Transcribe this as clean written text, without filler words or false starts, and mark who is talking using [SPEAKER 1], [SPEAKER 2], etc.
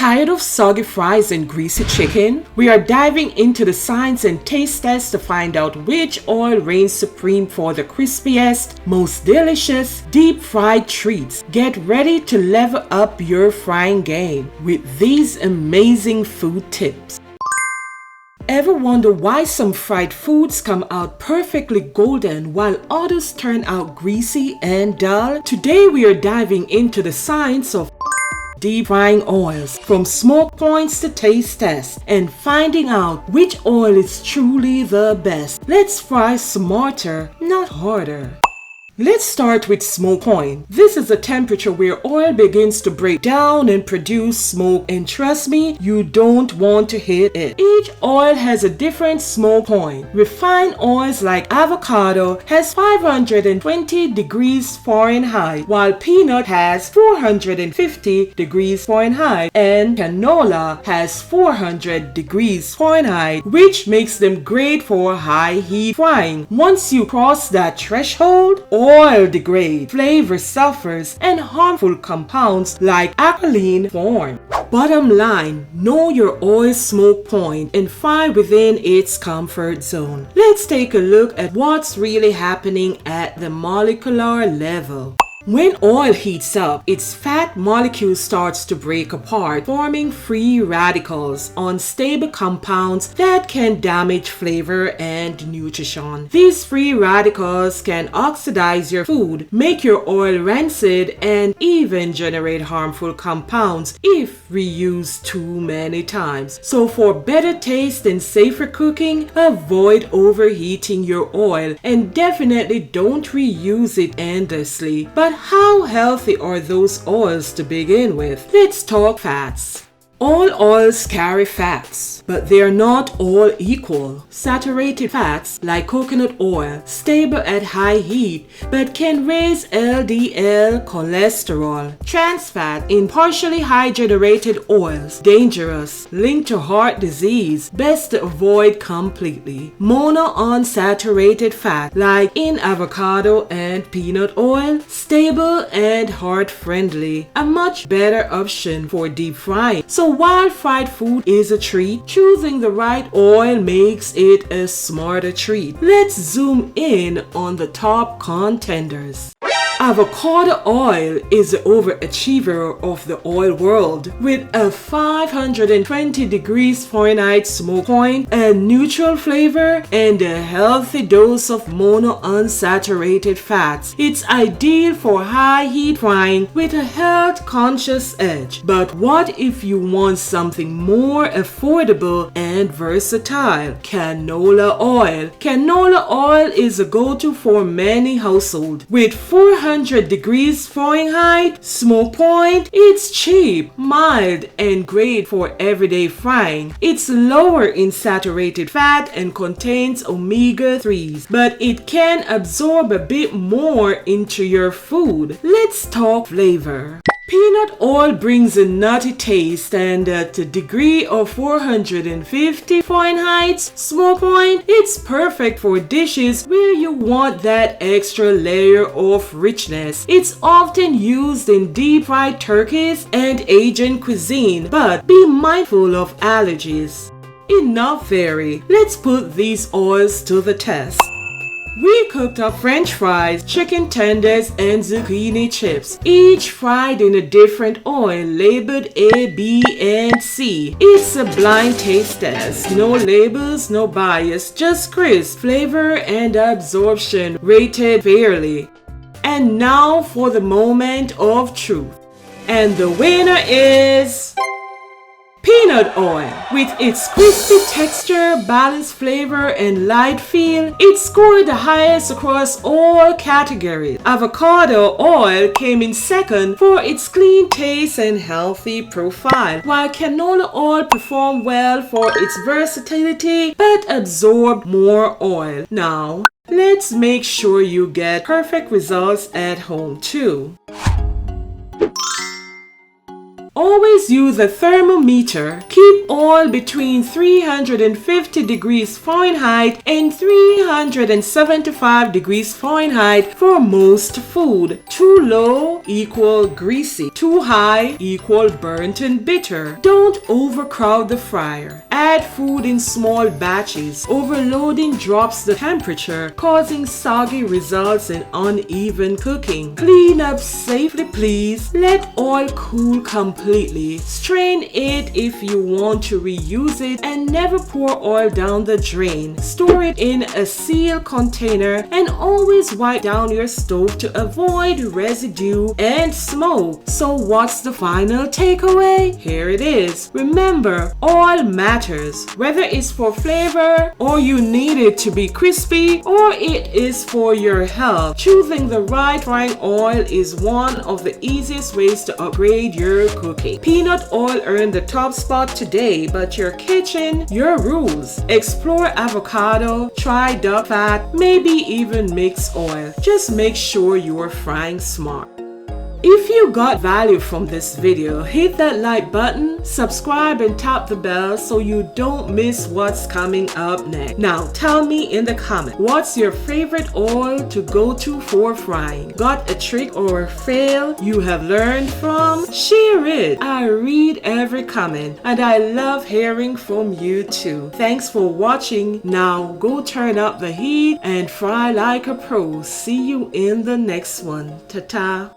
[SPEAKER 1] Tired of soggy fries and greasy chicken? We are diving into the science and taste tests to find out which oil reigns supreme for the crispiest, most delicious, deep-fried treats. Get ready to level up your frying game with these amazing food tips. Ever wonder why some fried foods come out perfectly golden while others turn out greasy and dull? Today we are diving into the science of deep frying oils, from smoke points to taste tests, and finding out which oil is truly the best. Let's fry smarter, not harder. Let's start with smoke point. This is the temperature where oil begins to break down and produce smoke, and trust me, you don't want to hit it. Each oil has a different smoke point. Refined oils like avocado has 520 degrees Fahrenheit, while peanut has 450 degrees Fahrenheit, and canola has 400 degrees Fahrenheit, which makes them great for high heat frying. Once you cross that threshold, oil degrades, flavor suffers, and harmful compounds like acetylene form. Bottom line, know your oil smoke point and fry within its comfort zone. Let's take a look at what's really happening at the molecular level. When oil heats up, its fat molecule starts to break apart, forming free radicals, unstable compounds that can damage flavor and nutrition. These free radicals can oxidize your food, make your oil rancid, and even generate harmful compounds if reused too many times. So for better taste and safer cooking, avoid overheating your oil and definitely don't reuse it endlessly. But how healthy are those oils to begin with? Let's talk fats. All oils carry fats, but they are not all equal. Saturated fats, like coconut oil, stable at high heat, but can raise LDL cholesterol. Trans fat in partially hydrogenated oils, dangerous, linked to heart disease, best to avoid completely. Monounsaturated fat, like in avocado and peanut oil, stable and heart-friendly, a much better option for deep frying. So while fried food is a treat, choosing the right oil makes it a smarter treat. Let's zoom in on the top contenders. Avocado oil is the overachiever of the oil world, with a 520 degrees Fahrenheit smoke point, a neutral flavor, and a healthy dose of monounsaturated fats. It's ideal for high heat frying with a health-conscious edge. But what if you want something more affordable and versatile? Canola oil. Canola oil is a go-to for many households. With 400 degrees Fahrenheit smoke point, it's cheap, mild, and great for everyday frying. It's lower in saturated fat and contains omega-3s, but it can absorb a bit more into your food. Let's talk flavor. Peanut oil brings a nutty taste, and at a degree of 450 Fahrenheit smoke point, it's perfect for dishes where you want that extra layer of richness. It's often used in deep fried turkeys and Asian cuisine, but be mindful of allergies. Enough theory, let's put these oils to the test. We cooked up French fries, chicken tenders, and zucchini chips, each fried in a different oil labeled A, B, and C. It's a blind taste test. No labels, no bias, just crisp, flavor, and absorption, rated fairly. And now for the moment of truth. And the winner is peanut oil. With its crispy texture, balanced flavor, and light feel, it scored the highest across all categories. Avocado oil came in second for its clean taste and healthy profile, while canola oil performed well for its versatility but absorbed more oil. Now, let's make sure you get perfect results at home too. Always use a thermometer. Keep oil between 350 degrees Fahrenheit and 375 degrees Fahrenheit for most food. Too low equal greasy. Too high equal burnt and bitter. Don't overcrowd the fryer. Add food in small batches. Overloading drops the temperature, causing soggy results and uneven cooking. Clean up safely, please. Let oil cool completely. Strain it if you want to reuse it, and never pour oil down the drain. Store it in a sealed container and always wipe down your stove to avoid residue and smoke. So what's the final takeaway? Here it is. Remember, oil matters. Whether it's for flavor, or you need it to be crispy, or it is for your health, choosing the right frying oil is one of the easiest ways to upgrade your cooking. Peanut oil earned the top spot today, but your kitchen, your rules. Explore avocado, try duck fat, maybe even mixed oil. Just make sure you're frying smart. If you got value from this video, hit that like button, subscribe and tap the bell so you don't miss what's coming up next. Now tell me in the comment, what's your favorite oil to go to for frying? Got a trick or fail you have learned from? Share it. I read every comment and I love hearing from you too. Thanks for watching. Now go turn up the heat and fry like a pro. See you in the next one. Ta-ta.